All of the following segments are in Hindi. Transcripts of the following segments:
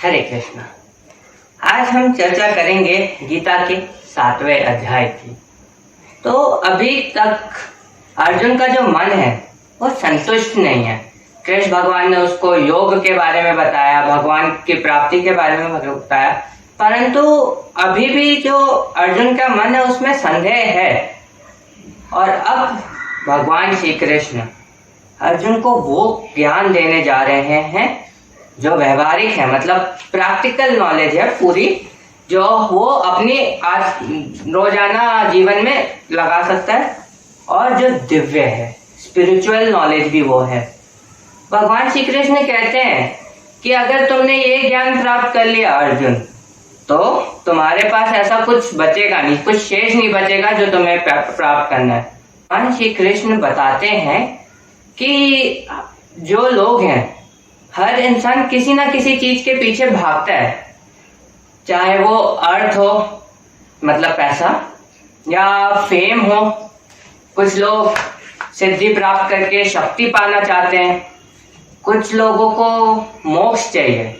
हरे कृष्णा। आज हम चर्चा करेंगे गीता के 7वें अध्याय की। तो अभी तक अर्जुन का जो मन है वो संतुष्ट नहीं है। कृष्ण भगवान ने उसको योग के बारे में बताया, भगवान की प्राप्ति के बारे में बताया, परंतु अभी भी जो अर्जुन का मन है उसमें संदेह है। और अब भगवान श्री कृष्ण अर्जुन को वो ज्ञान देने जा रहे हैं जो व्यवहारिक है, मतलब प्रैक्टिकल नॉलेज है पूरी, जो वो अपनी आज रोजाना जीवन में लगा सकता है, और जो दिव्य है, स्पिरिचुअल नॉलेज भी वो है। भगवान श्री कृष्ण कहते हैं कि अगर तुमने ये ज्ञान प्राप्त कर लिया अर्जुन, तो तुम्हारे पास ऐसा कुछ बचेगा नहीं, कुछ शेष नहीं बचेगा जो तुम्हें प्राप्त करना है। भगवान श्री कृष्ण बताते हैं कि जो लोग हैं, हर इंसान किसी ना किसी चीज के पीछे भागता है, चाहे वो अर्थ हो मतलब पैसा, या फेम हो। कुछ लोग सिद्धि प्राप्त करके शक्ति पाना चाहते हैं, कुछ लोगों को मोक्ष चाहिए।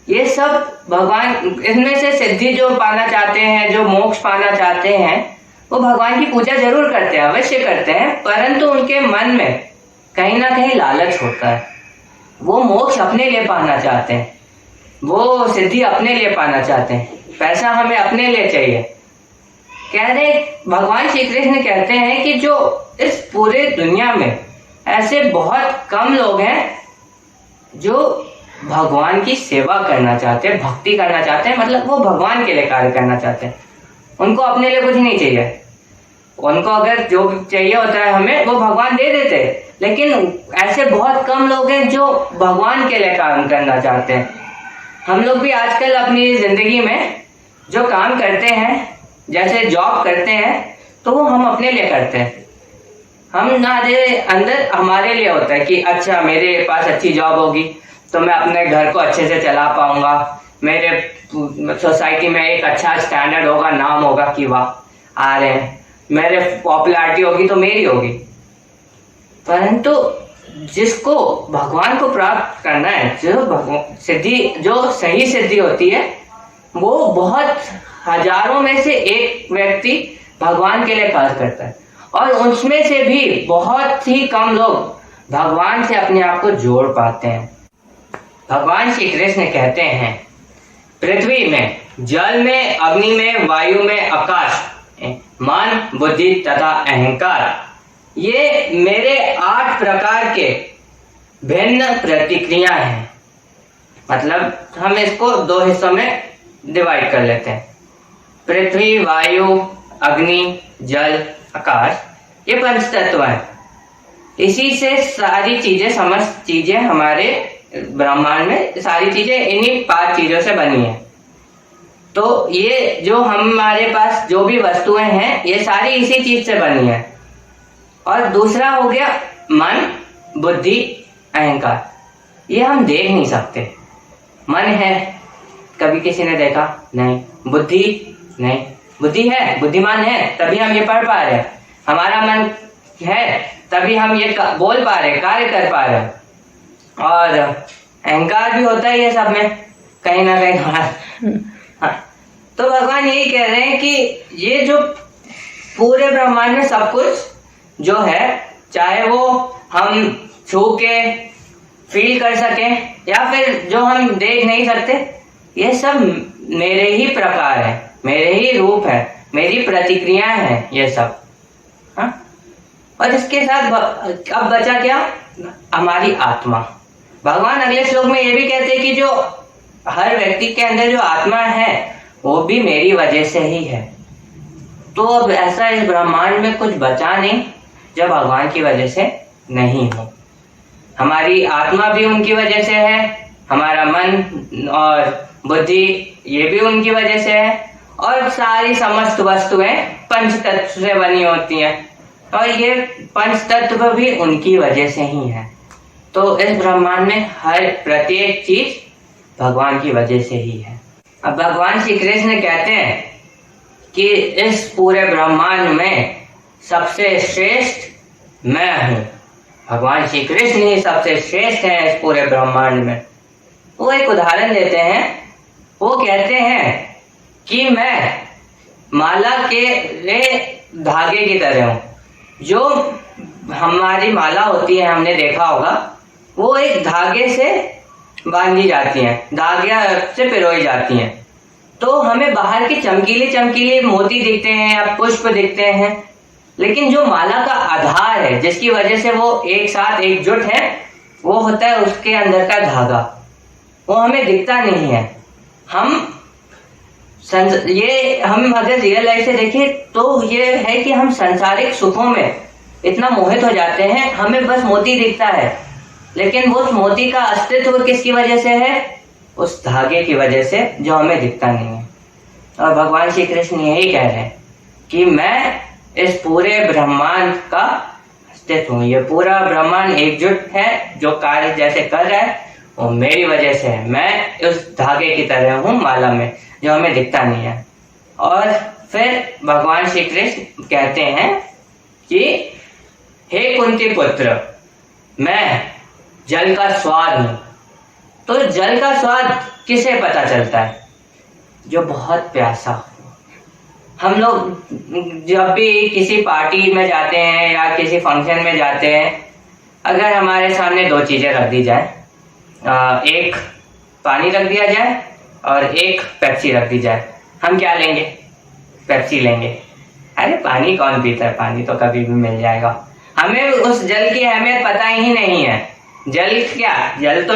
ये सब भगवान, इनमें से सिद्धि जो पाना चाहते हैं, जो मोक्ष पाना चाहते हैं, वो भगवान की पूजा जरूर करते हैं, अवश्य करते हैं, परंतु उनके मन में कहीं ना कहीं लालच होता है। वो मोक्ष अपने लिए पाना चाहते हैं, वो सिद्धि अपने लिए पाना चाहते हैं, पैसा हमें अपने लिए चाहिए। कह रहे भगवान श्री कृष्ण कहते हैं कि जो इस पूरे दुनिया में ऐसे बहुत कम लोग हैं जो भगवान की सेवा करना चाहते हैं, भक्ति करना चाहते हैं, मतलब वो भगवान के लिए कार्य करना चाहते हैं। उनको अपने लिए कुछ नहीं चाहिए। उनको अगर जो चाहिए होता है हमें, वो भगवान दे देते हैं, लेकिन ऐसे बहुत कम लोग हैं जो भगवान के लिए काम करना चाहते हैं। हम लोग भी आजकल अपनी जिंदगी में जो काम करते हैं, जैसे जॉब करते हैं, तो वो हम अपने लिए करते हैं। हम ना अंदर हमारे लिए होता है कि अच्छा मेरे पास अच्छी जॉब होगी तो मैं अपने घर को अच्छे से चला पाऊंगा, मेरे सोसाइटी में एक अच्छा स्टैंडर्ड होगा, नाम होगा कि वाह आ रहे हैं, मेरे पॉपुलैरिटी होगी तो मेरी होगी। परंतु जिसको भगवान को प्राप्त करना है, जो सिद्धि, जो सही सिद्धि होती है, वो बहुत हजारों में से एक व्यक्ति भगवान के लिए कार्य करता है, और उसमें से भी बहुत ही कम लोग भगवान से अपने आप को जोड़ पाते हैं। भगवान श्री कृष्ण कहते हैं पृथ्वी में, जल में, अग्नि में, वायु में, आकाश, मन, बुद्धि तथा अहंकार, ये मेरे 8 प्रकार के भिन्न प्रतिक्रिया हैं। मतलब हम इसको 2 हिस्सों में डिवाइड कर लेते हैं। पृथ्वी, वायु, अग्नि, जल, आकाश, ये पंच तत्व हैं। इसी से सारी चीजें, समस्त चीजें हमारे ब्रह्मांड में, सारी चीजें इन्हीं 5 चीजों से बनी है। तो ये जो हमारे पास जो भी वस्तुएं हैं, ये सारी इसी चीज से बनी है। और दूसरा हो गया मन, बुद्धि, अहंकार। ये हम देख नहीं सकते। मन है, कभी किसी ने देखा नहीं। बुद्धि नहीं, बुद्धि है, बुद्धिमान है, तभी हम ये पढ़ पा रहे हैं। हमारा मन है, तभी हम ये बोल पा रहे हैं, कार्य कर पा रहे हैं। और अहंकार भी होता है ये सब में कहीं ना कहीं हाँ। तो भगवान यही कह रहे हैं कि ये जो पूरे ब्रह्मांड में सब कुछ जो है, चाहे वो हम छू के फील कर सकें या फिर जो हम देख नहीं सकते, ये सब मेरे ही प्रकार है, मेरे ही रूप है, मेरी प्रतिक्रियाएं हैं ये सब। हाँ? और इसके साथ अब बचा क्या? हमारी आत्मा। भगवान अगले श्लोक में ये भी कहते हैं कि जो हर व्यक्ति के अंदर जो आत्मा है वो भी मेरी वजह से ही है। तो अब ऐसा इस ब्रह्मांड में कुछ बचा नहीं जो भगवान की वजह से नहीं हो। हमारी आत्मा भी उनकी वजह से है, हमारा मन और बुद्धि ये भी उनकी वजह से है, और सारी समस्त वस्तुएं पंच तत्व से बनी होती हैं, और ये पंच तत्व भी उनकी वजह से ही है। तो इस ब्रह्मांड में हर प्रत्येक चीज भगवान की वजह से ही है। अब भगवान श्री कृष्ण कहते हैं कि इस पूरे ब्रह्मांड में सबसे श्रेष्ठ मैं हूँ। भगवान श्री कृष्ण ही सबसे श्रेष्ठ हैं इस पूरे ब्रह्मांड में। वो एक उदाहरण देते हैं। वो कहते हैं कि मैं माला के धागे की तरह हूँ। जो हमारी माला होती है, हमने देखा होगा, वो एक धागे से बांधी जाती हैं, धागे से पिरोई जाती हैं। तो हमें बाहर के चमकीले चमकीले मोती दिखते हैं या पुष्प दिखते हैं, लेकिन जो माला का आधार है, जिसकी वजह से वो एक साथ एकजुट है, वो होता है उसके अंदर का धागा। वो हमें दिखता नहीं है। हम अगर रियल लाइफ से देखें तो ये है कि हम सांसारिक सुखों में इतना मोहित हो जाते हैं, हमें बस मोती दिखता है, लेकिन वो मोती का अस्तित्व किसकी वजह से है? उस धागे की वजह से, जो हमें दिखता नहीं है। और भगवान श्री कृष्ण यही कह रहे हैं कि मैं इस पूरे ब्रह्मांड का अस्तित्व हूँ। ये पूरा ब्रह्मांड एकजुट है, जो कार्य जैसे कर रहा है वो मेरी वजह से है। मैं उस धागे की तरह हूँ माला में, जो हमें दिखता नहीं है। और फिर भगवान श्री कृष्ण कहते हैं कि हे कुंती पुत्र, मैं जल का स्वाद हूं। तो जल का स्वाद किसे पता चलता है? जो बहुत प्यासा हो। हम लोग जब भी किसी पार्टी में जाते हैं या किसी फंक्शन में जाते हैं, अगर हमारे सामने दो चीजें रख दी जाए, एक पानी रख दिया जाए और एक पेप्सी रख दी जाए, हम क्या लेंगे? पेप्सी लेंगे। अरे पानी कौन पीता है, पानी तो कभी भी मिल जाएगा। हमें उस जल की अहमियत पता ही नहीं है। जल क्या, जल तो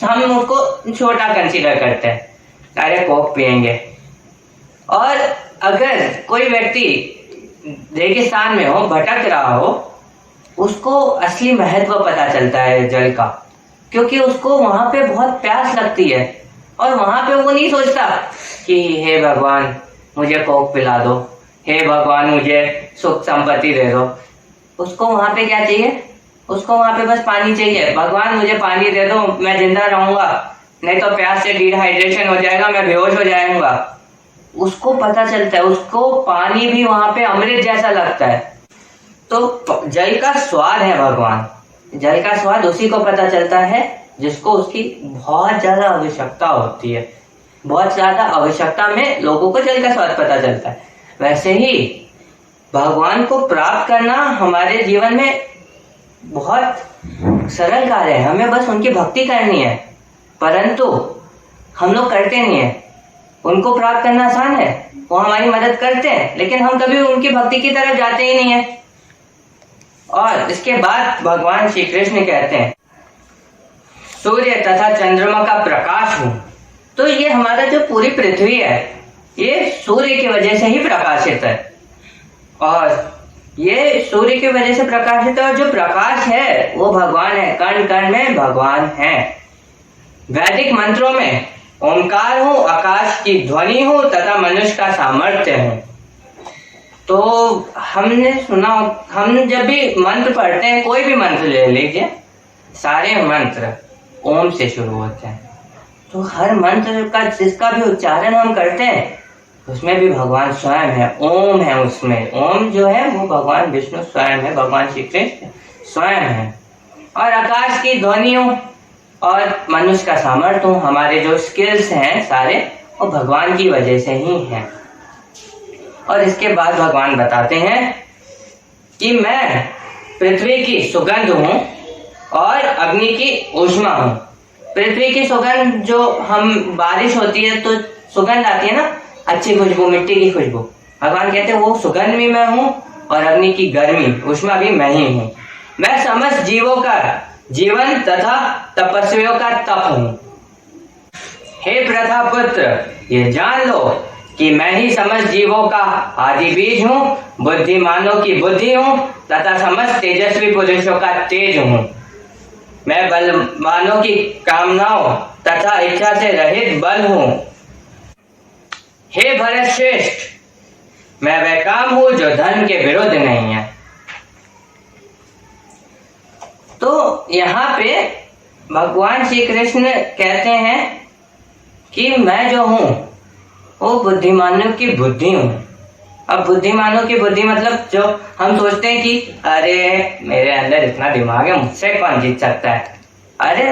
हम उसको छोटा कंसीडर करते हैं, अरे कोक पिएंगे। और अगर कोई व्यक्ति रेगिस्तान में हो, भटक रहा हो, उसको असली महत्व पता चलता है जल का, क्योंकि उसको वहां पे बहुत प्यास लगती है। और वहां पे वो नहीं सोचता कि हे भगवान मुझे कोक पिला दो, हे भगवान मुझे सुख संपत्ति दे दो। उसको वहां पे क्या चाहिए? उसको वहां पे बस पानी चाहिए। भगवान मुझे पानी दे दो, मैं जिंदा रहूंगा, नहीं तो प्यास से डिहाइड्रेशन हो जाएगा, मैं बेहोश हो जाऊंगा। उसको पता चलता है, उसको पानी भी वहां पे अमृत जैसा लगता है। तो जल का स्वाद है भगवान। जल का स्वाद उसी को पता चलता है जिसको उसकी बहुत ज्यादा आवश्यकता होती है। बहुत ज्यादा आवश्यकता में लोगों को जल का स्वाद पता चलता है। वैसे ही भगवान को प्राप्त करना हमारे जीवन में बहुत सरल कार्य है। हमें बस उनकी भक्ति करनी है, परंतु हम लोग करते नहीं है। उनको प्राप्त करना आसान है, वो हमारी मदद करते हैं, लेकिन हम कभी उनकी भक्ति की तरफ जाते ही नहीं है। और इसके बाद भगवान श्री कृष्ण कहते हैं, सूर्य तथा चंद्रमा का प्रकाश हूं। तो ये हमारा जो पूरी पृथ्वी है, ये सूर्य की वजह से ही प्रकाशित है। और ये सूर्य की वजह से प्रकाशित है, और जो प्रकाश है वो भगवान है। कण कण में भगवान है। वैदिक मंत्रों में ओंकार हूं, आकाश की ध्वनि हूं तथा मनुष्य का सामर्थ्य हूं। तो हमने सुना, हम जब भी मंत्र पढ़ते हैं, कोई भी मंत्र ले लीजिए, सारे मंत्र ओम से शुरू होते हैं। तो हर मंत्र का जिसका भी उच्चारण हम करते हैं, उसमें भी भगवान स्वयं है, ओम है उसमें। ओम जो है वो भगवान विष्णु स्वयं है, भगवान श्री कृष्ण स्वयं है। और आकाश की ध्वनियों और मनुष्य का सामर्थ्य, हमारे जो स्किल्स हैं सारे, वो भगवान की वजह से ही हैं। और इसके बाद भगवान बताते हैं कि मैं पृथ्वी की सुगंध हूं और अग्नि की ऊष्मा हूं। पृथ्वी की सुगंध, जो हम बारिश होती है तो सुगंध आती है ना, अच्छी खुशबू, मिट्टी की खुशबू। भगवान कहते हैं वो सुगंध भी मैं हूं और अग्नि की गर्मी, ऊष्मा भी मैं ही हूं। मैं समस्त जीवों का जीवन तथा तपस्वियों का तप हूं। हे प्रथापुत्र, ये जान लो कि मैं ही समस्त जीवों का आदि बीज हूं, बुद्धिमानों की बुद्धि हूं तथा समस्त तेजस्वी पुरुषों का तेज हूं। मैं बलवानों की कामनाओं तथा इच्छा से रहित बल हूं। हे भरत श्रेष्ठ, मैं वह काम हूं जो धन के विरुद्ध नहीं है। तो यहाँ पे भगवान श्री कृष्ण कहते हैं कि मैं जो हूं वो बुद्धिमानों की बुद्धि हूं। अब बुद्धिमानों की बुद्धि मतलब जो हम सोचते हैं कि अरे मेरे अंदर इतना दिमाग है, मुझसे कौन जीत सकता है। अरे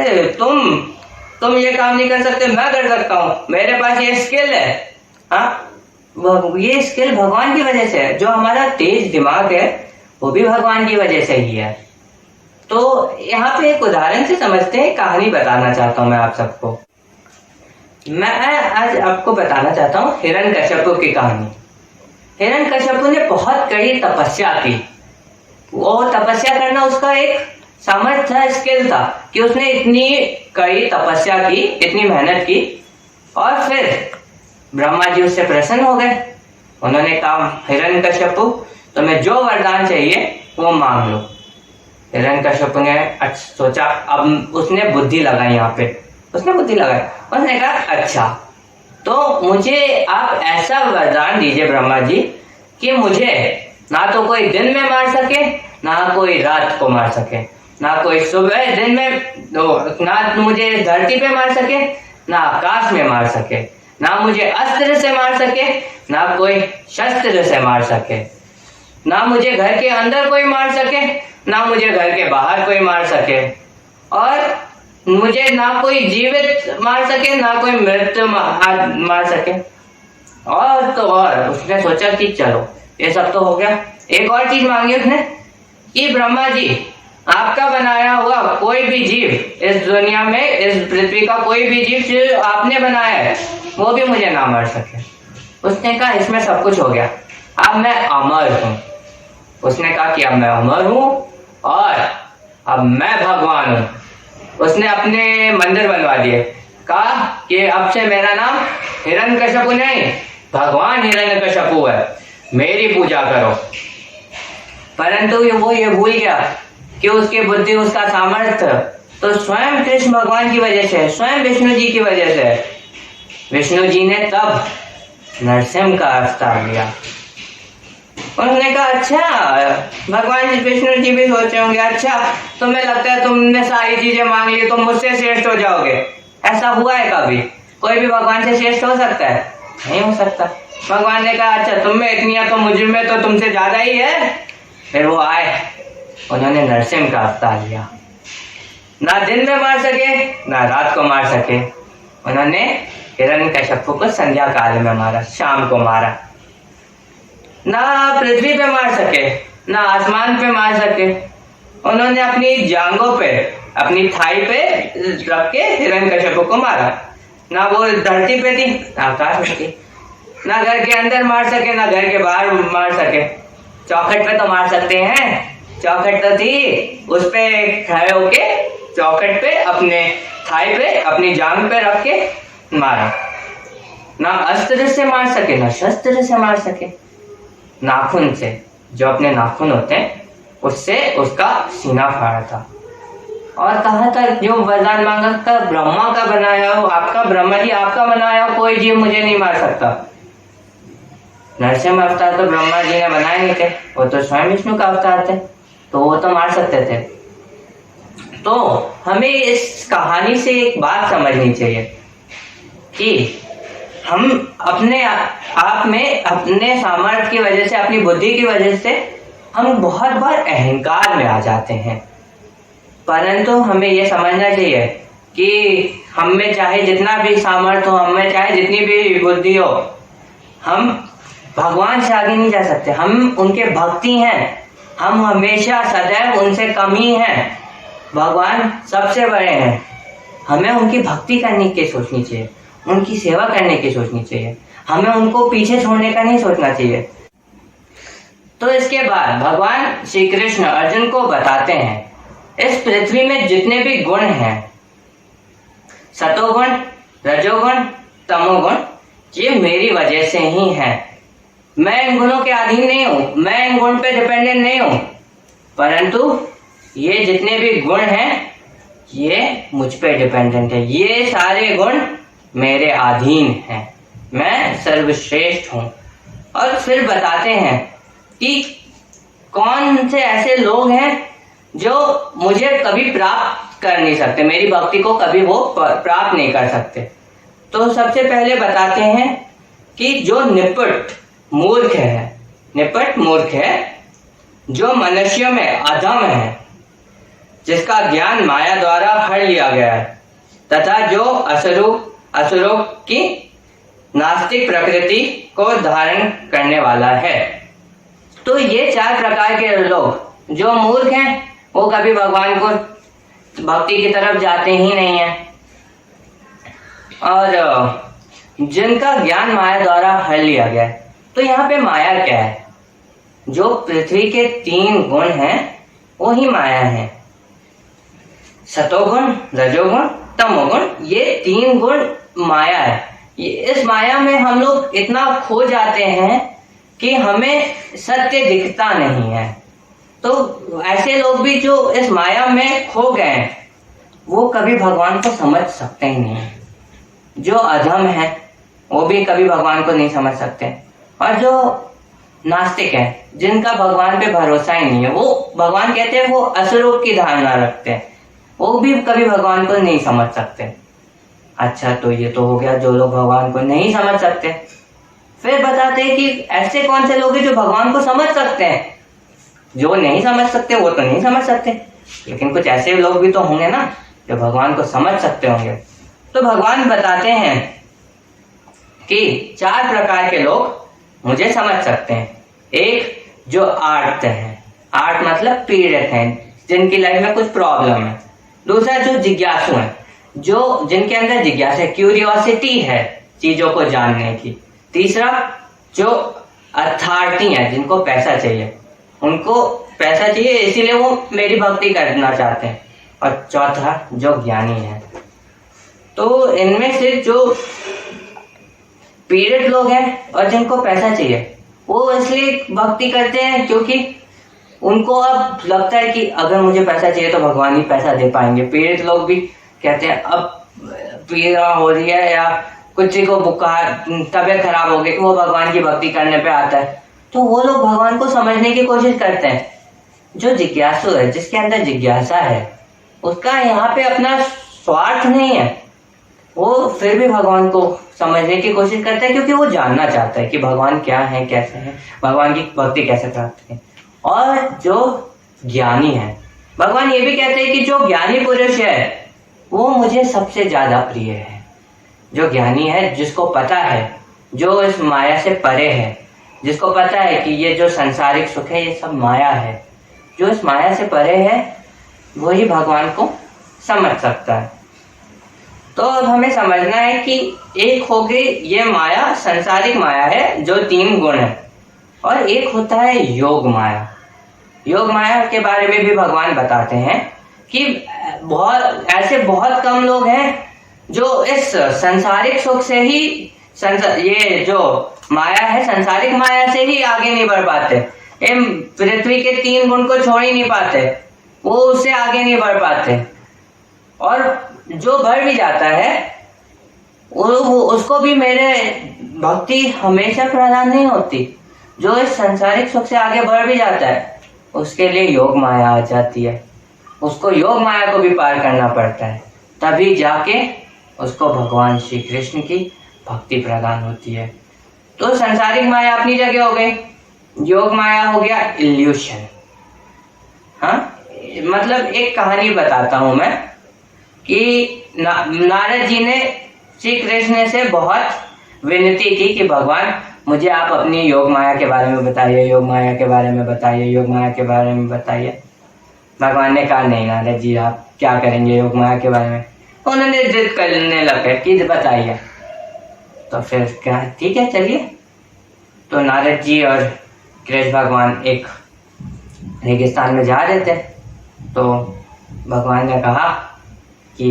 तुम ये काम नहीं कर सकते, मैं कर सकता हूँ, मेरे पास ये स्किल है। हाँ, ये स्किल भगवान की वजह से है। जो हमारा तेज दिमाग है वो भी भगवान की वजह से ही है। तो यहाँ पे एक उदाहरण से समझते हैं, कहानी बताना चाहता हूँ मैं आप सबको। मैं आज आपको बताना चाहता हूँ हिरण्यकश्यप की कहानी। हिरण्यकश्यप ने बहुत कड़ी तपस्या की। वो तपस्या करना उसका एक सामर्थ्य था, स्किल था कि उसने इतनी कड़ी तपस्या की, इतनी मेहनत की, और फिर ब्रह्मा जी उससे प्रसन्न हो गए। उन्होंने कहा, हिरण्यकश्यप तुम्हें जो वरदान चाहिए वो मांग लो। हिरण्यकश्यप ने सोचा, अब उसने बुद्धि लगाई, यहाँ पे उसने बुद्धि लगाई। उसने कहा, अच्छा तो मुझे आप ऐसा वरदान दीजिए ब्रह्मा जी कि मुझे ना तो कोई दिन में मार सके, ना कोई रात को मार सके, ना कोई सुबह दिन में, ना मुझे धरती पे मार सके, ना आकाश में मार सके, ना मुझे अस्त्र से मार सके, ना कोई शस्त्र से मार सके, ना मुझे घर के अंदर कोई मार सके, ना मुझे घर के बाहर कोई मार सके, और मुझे ना कोई जीवित मार सके, ना कोई मृत मार सके। और तो और उसने सोचा कि चलो ये सब तो हो गया, एक और चीज मांगी उसने कि ब्रह्मा जी आपका बनाया हुआ कोई भी जीव इस दुनिया में, इस पृथ्वी का कोई भी जीव जो आपने बनाया है वो भी मुझे ना मार सके। उसने कहा, इसमें सब कुछ हो गया, अब मैं अमर हूँ। उसने कहा कि अब मैं अमर हूँ और अब मैं भगवान हूँ। उसने अपने मंदिर बनवा दिए, कहा कि अब से मेरा नाम हिरण्यकश्यप नहीं, भगवान हिरण्यकश्यप है, मेरी पूजा करो। परंतु वो ये भूल गया कि उसकी बुद्धि, उसका सामर्थ्य तो स्वयं कृष्ण भगवान की वजह से, स्वयं विष्णु जी की वजह से। विष्णु जी ने तब नरसिंह का अवतार लिया। उन्होंने कहा, अच्छा भगवान जी, विष्णु जी भी सोचे होंगे, अच्छा तुम्हें लगता है तुमने सारी चीजें मांग ली, तुम मुझसे श्रेष्ठ हो जाओगे। ऐसा हुआ है कभी? कोई भी भगवान से श्रेष्ठ हो सकता है? नहीं हो सकता। भगवान ने कहा, अच्छा तुम में इतनी है तो मुझ में तो तुमसे ज्यादा ही है। फिर वो आए, उन्होंने नरसिंह का अवतार लिया। ना दिन में मार सके, ना रात को मार सके। उन्होंने हिरण्यकश्यप को संध्या काल में मारा, शाम को मारा। ना पृथ्वी पे मार सके, ना आसमान पे मार सके। उन्होंने अपनी जांघों पे, अपनी थाई पे रख के हिरण्यकश्यप को मारा। ना वो धरती पे थी, ना आकाश में थी। ना घर के अंदर मार सके, ना घर के बाहर मार सके। चौखट पे तो मार सकते हैं, चौखट तो थी, उस पे खड़े होके चौखट पे अपने थाई पे, अपनी जांघ पे रख के मारा। ना अस्त्र से मार सके, ना शस्त्र से मार सके। नाखून से, जो अपने नाखून होते हैं उससे उसका सीना फाड़ा था। और कहा था, जो वरदान मांगा था, ब्रह्मा का बनाया हो, आपका ब्रह्मा जी आपका बनाया हो कोई जीव मुझे नहीं मार सकता। नरसिंह अवतार तो ब्रह्मा जी ने बनाए नहीं थे, वो तो स्वयं विष्णु का अवतार थे, तो वो तो मार सकते थे। तो हमें इस कहानी से एक बात समझनी चाहिए कि हम अपने आप में, अपने सामर्थ्य की वजह से, अपनी बुद्धि की वजह से हम बहुत बार अहंकार में आ जाते हैं। परंतु हमें यह समझना चाहिए कि हम में चाहे जितना भी सामर्थ्य हो, हम में चाहे जितनी भी बुद्धि हो, हम भगवान से आगे नहीं जा सकते। हम उनके भक्ति हैं, हम हमेशा सदैव उनसे कम ही हैं। भगवान सबसे बड़े हैं। हमें उनकी भक्ति करने की सोचनी चाहिए, उनकी सेवा करने की सोचनी चाहिए, हमें उनको पीछे छोड़ने का नहीं सोचना चाहिए। तो इसके बाद भगवान श्री कृष्ण अर्जुन को बताते हैं, इस पृथ्वी में जितने भी गुण हैं, सतोगुण, रजोगुण, तमोगुण, ये मेरी वजह से ही हैं। मैं इन गुणों के अधीन नहीं हूं, मैं इन गुण पे डिपेंडेंट नहीं हूं, परंतु ये जितने भी गुण हैं ये मुझ पे डिपेंडेंट है। ये सारे गुण मेरे अधीन हैं, मैं सर्वश्रेष्ठ हूं। और फिर बताते हैं कि कौन से ऐसे लोग हैं जो मुझे कभी प्राप्त कर नहीं सकते, मेरी भक्ति को कभी वो प्राप्त नहीं कर सकते। तो सबसे पहले बताते हैं कि जो निपट मूर्ख है, निपट मूर्ख है, जो मनुष्यों में अधम है, जिसका ज्ञान माया द्वारा हर लिया गया है, तथा जो असुरों की नास्तिक प्रकृति को धारण करने वाला है। तो ये 4 प्रकार के लोग, जो मूर्ख हैं वो कभी भगवान को भक्ति की तरफ जाते ही नहीं है, और जिनका ज्ञान माया द्वारा हर लिया गया है। तो यहाँ पे माया क्या है? जो पृथ्वी के 3 गुण हैं वो ही माया है। सतोगुण, रजोगुण, तमोगुण, ये 3 गुण माया है। इस माया में हम लोग इतना खो जाते हैं कि हमें सत्य दिखता नहीं है। तो ऐसे लोग भी जो इस माया में खो गए वो कभी भगवान को समझ सकते ही नहीं। जो अधम है वो भी कभी भगवान को नहीं समझ सकते, और जो नास्तिक है, जिनका भगवान पे भरोसा ही नहीं है, वो भगवान कहते हैं वो असुरों की धारणा रखते हैं, वो भी कभी भगवान को नहीं समझ सकते। अच्छा, तो ये तो हो गया जो लोग भगवान को नहीं समझ सकते। फिर बताते हैं कि ऐसे कौन से लोग हैं जो भगवान को समझ सकते हैं। जो नहीं समझ सकते वो तो नहीं समझ सकते, लेकिन कुछ ऐसे लोग भी तो होंगे ना जो भगवान को समझ सकते होंगे। तो भगवान बताते हैं कि 4 प्रकार के लोग मुझे समझ सकते हैं। एक, जो आर्त है, आर्त मतलब पीड़ित हैं, जिनकी लाइफ में कुछ प्रॉब्लम है। दूसरा, जो जिज्ञासु है, जो जिनके अंदर जिज्ञासा, क्यूरियोसिटी है चीजों को जानने की। तीसरा, जो अर्थार्थी है, जिनको पैसा चाहिए, उनको पैसा चाहिए इसीलिए वो मेरी भक्ति करना चाहते हैं। और चौथा, जो ज्ञानी है। तो इनमें से जो पीड़ित लोग हैं और जिनको पैसा चाहिए, वो इसलिए भक्ति करते हैं क्योंकि उनको अब लगता है कि अगर मुझे पैसा चाहिए तो भगवान ही पैसा दे पाएंगे। पीड़ित लोग भी कहते हैं अब पीड़ा हो रही है या कुछ को बुखार, तबीयत खराब हो गई, वो भगवान की भक्ति करने पे आता है, तो वो लोग भगवान को समझने की कोशिश करते हैं। जो जिज्ञासु है, जिसके अंदर जिज्ञासा है, उसका यहाँ पे अपना स्वार्थ नहीं है, वो फिर भी भगवान को समझने की कोशिश करता है क्योंकि वो जानना चाहता है कि भगवान क्या है, कैसे है, भगवान की भक्ति कैसे प्राप्त है। और जो ज्ञानी है, भगवान ये भी कहते हैं कि जो ज्ञानी पुरुष है वो मुझे सबसे ज्यादा प्रिय है। जो ज्ञानी है, जिसको पता है, जो इस माया से परे है, जिसको पता है कि ये जो सांसारिक सुख है ये सब माया है, जो इस माया से परे है, वही भगवान को समझ सकता है। तो अब हमें समझना है कि एक हो गई ये माया, सांसारिक माया है जो 3 गुण है, और एक होता है योग माया। योग माया के बारे में भी भगवान बताते हैं कि बहुत कम लोग हैं जो इस सांसारिक सुख से ही, ये जो माया है सांसारिक माया से ही आगे नहीं बढ़ पाते। पृथ्वी के 3 गुण को छोड़ ही नहीं पाते, वो उससे आगे नहीं बढ़ पाते। और जो बढ़ भी जाता है वो उसको भी मेरे भक्ति हमेशा प्रदान नहीं होती। जो इस सांसारिक सुख से आगे बढ़ भी जाता है उसके लिए योग माया आ जाती है, उसको योग माया को भी पार करना पड़ता है, तभी जाके उसको भगवान श्री कृष्ण की भक्ति प्रदान होती है। तो सांसारिक माया अपनी जगह हो गई, योग माया हो गया इल्यूशन। हाँ, मतलब एक कहानी बताता हूं मैं कि नारद जी ने श्री कृष्ण से बहुत विनती की कि भगवान मुझे आप अपनी योग माया के बारे में बताइए, योग माया के बारे में बताइए, योग माया के बारे में बताइए। भगवान ने कहा नहीं नारद जी, आप क्या करेंगे योग माया के बारे में। उन्होंने जिद करने लगे कि बताइए। तो फिर क्या, ठीक है चलिए। तो नारद जी और कृष्ण भगवान एक रेगिस्तान में जा रहे थे। तो भगवान ने कहा कि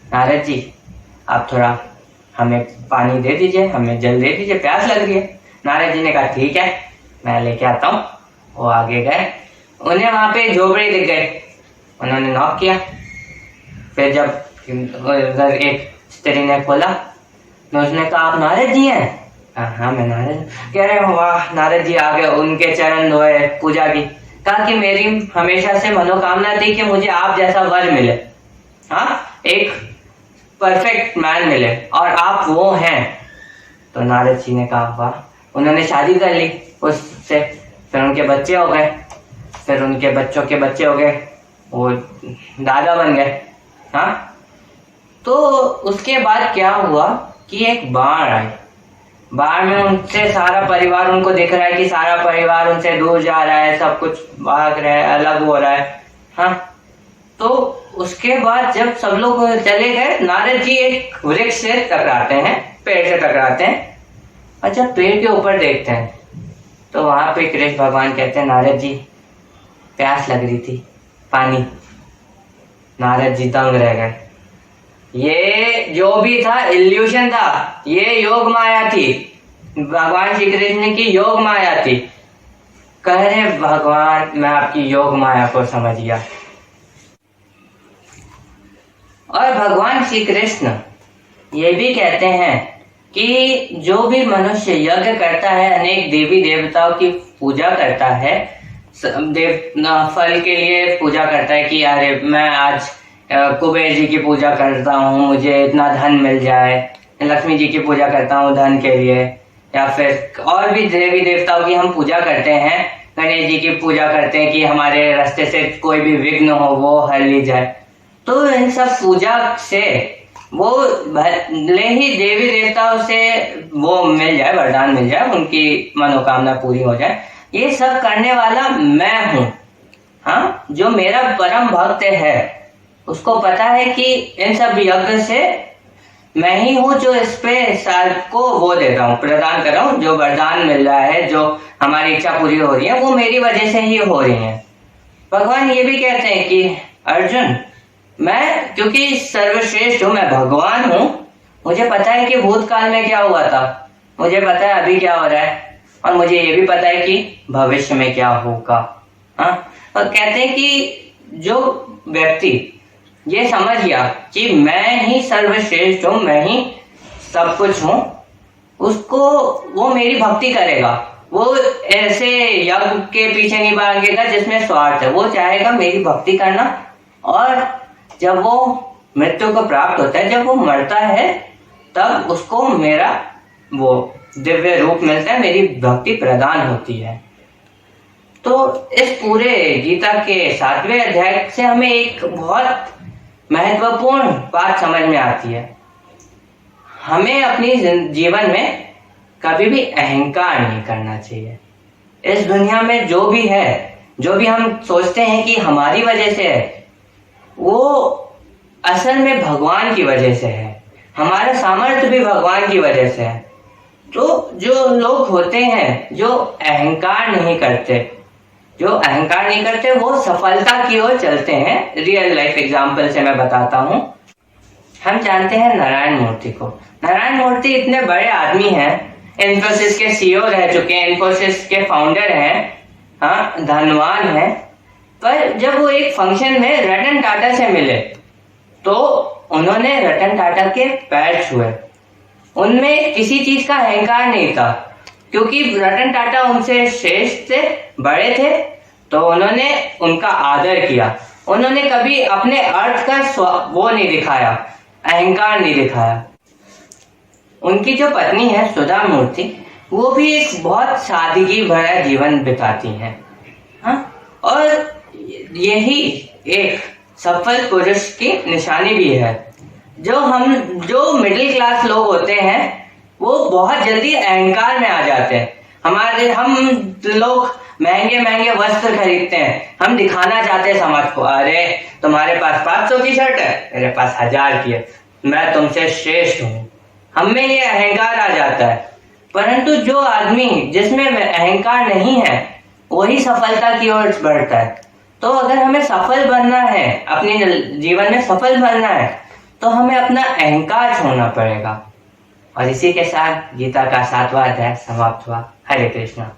नारद जी आप थोड़ा हमें पानी दे दीजिए, हमें जल दे दीजिए, प्यास लग रही है। नारद जी ने कहा ठीक है मैं लेके आता हूँ। वो आगे गए, उन्हें वहां पे झोपड़ी दिख गए, उन्होंने नॉक किया। फिर जब उधर एक स्त्री ने खोला तो उसने कहा आप नारद जी हैं? हाँ मैं नारद। कह रहे वाह नारद जी आ गए, उनके चरण धोए, पूजा की। कहा कि मेरी हमेशा से मनोकामना थी कि मुझे आप जैसा वर मिले, हाँ एक परफेक्ट मैन मिले, और आप वो हैं। तो नारद जी ने कहा वाह। उन्होंने शादी कर ली उससे, फिर उनके बच्चे हो गए, फिर उनके बच्चों के बच्चे हो गए, वो दादा बन गए। हाँ तो उसके बाद क्या हुआ कि एक बाढ़ आई। बाढ़ में उनसे सारा परिवार, उनको दिख रहा है कि सारा परिवार उनसे दूर जा रहा है, सब कुछ भाग रहा है, अलग हो रहा है। हाँ, तो उसके बाद जब सब लोग चले गए, नारद जी एक वृक्ष से टकराते हैं, पेड़ से टकराते हैं, और जब पेड़ के ऊपर देखते हैं तो वहां पे कृष्ण भगवान कहते हैं, नारद जी प्यास लग रही थी, पानी। नारद जी दंग रह गए। ये जो भी था इल्यूशन था, ये योग माया थी, भगवान श्री कृष्ण की योग माया थी। कह रहे भगवान मैं आपकी योग माया को समझ गया। और भगवान श्री कृष्ण ये भी कहते हैं कि जो भी मनुष्य यज्ञ करता है, अनेक देवी देवताओं की पूजा करता है, फल के लिए पूजा करता है कि अरे मैं आज कुबेर जी की पूजा करता हूँ, मुझे इतना धन मिल जाए, लक्ष्मी जी की पूजा करता हूँ धन के लिए, या फिर और भी देवी देवताओं की हम पूजा करते हैं, गणेश जी की पूजा करते हैं कि हमारे रास्ते से कोई भी विघ्न हो वो हल ली जाए। तो इन सब पूजा से वो भले ही देवी देवताओं से वो मिल जाए, वरदान मिल जाए, उनकी मनोकामना पूरी हो जाए, ये सब करने वाला मैं हूँ। हाँ, जो मेरा परम भक्त है उसको पता है कि इन सब यज्ञ से मैं ही हूँ जो इस पे सबको वो दे रहा हूँ, प्रदान कर रहा हूँ, जो वरदान मिल रहा है, जो हमारी इच्छा पूरी हो रही है, वो मेरी वजह से ही हो रही है। भगवान ये भी कहते हैं कि अर्जुन मैं क्योंकि सर्वश्रेष्ठ हूँ, मैं भगवान हूँ, मुझे पता है कि भूतकाल में क्या हुआ था, मुझे पता है अभी क्या हो रहा है, और मुझे ये भी पता है कि भविष्य में क्या होगा। हाँ, और कहते हैं कि जो व्यक्ति ये समझ गया कि मैं ही सर्वश्रेष्ठ हूँ, मैं ही सब कुछ हूँ, उसको वो मेरी भक्ति करेगा। वो ऐसे यज्ञ के पीछे नहीं भागेगा जिसमें स्वार्थ है, वो चाहेगा मेरी भक्ति करना। और जब वो मृत्यु को प्राप्त होता है, जब वो मरता है, तब उसको मेरा वो दिव्य रूप मिलता है, मेरी भक्ति प्रदान होती है। तो इस पूरे गीता के 7वें अध्याय से हमें एक बहुत महत्वपूर्ण बात समझ में आती है। हमें अपनी जीवन में कभी भी अहंकार नहीं करना चाहिए। इस दुनिया में जो भी है, जो भी हम सोचते हैं कि हमारी वजह से है, वो असल में भगवान की वजह से है। हमारा सामर्थ्य भी भगवान की वजह से है। तो जो लोग होते हैं जो अहंकार नहीं करते, वो सफलता की ओर चलते हैं। रियल लाइफ एग्जाम्पल से मैं बताता हूँ। हम जानते हैं नारायण मूर्ति को। नारायण मूर्ति इतने बड़े आदमी हैं, इन्फोसिस के सीईओ रह चुके हैं, इन्फोसिस के फाउंडर हैं, हाँ, धनवान हैं। पर जब वो एक फंक्शन में रतन टाटा से मिले तो उन्होंने रतन टाटा के पैर छुए। उनमें किसी चीज का अहंकार नहीं था, क्योंकि रतन टाटा उनसे श्रेष्ठ थे, बड़े थे, तो उन्होंने उनका आदर किया। उन्होंने कभी अपने अर्थ का वो नहीं दिखाया, अहंकार नहीं दिखाया। उनकी जो पत्नी है सुधा मूर्ति, वो भी एक बहुत सादगी भरा जीवन बिताती हैं। हाँ, और यही एक सफल पुरुष की निशानी भी है। जो मिडिल क्लास लोग होते हैं वो बहुत जल्दी अहंकार में आ जाते हैं। हम लोग महंगे महंगे वस्त्र खरीदते हैं, हम दिखाना चाहते हैं समाज को, अरे तुम्हारे पास 500 की शर्ट है, मेरे पास 1000 की है, मैं तुमसे श्रेष्ठ हूँ। हम में ये अहंकार आ जाता है। परंतु जो आदमी जिसमें अहंकार नहीं है वही सफलता की ओर बढ़ता है। तो अगर हमें सफल बनना है, अपने जीवन में सफल बनना है, तो हमें अपना अहंकार छोड़ना पड़ेगा। और इसी के साथ गीता का 7वां अध्याय समाप्त हुआ। हरे कृष्णा।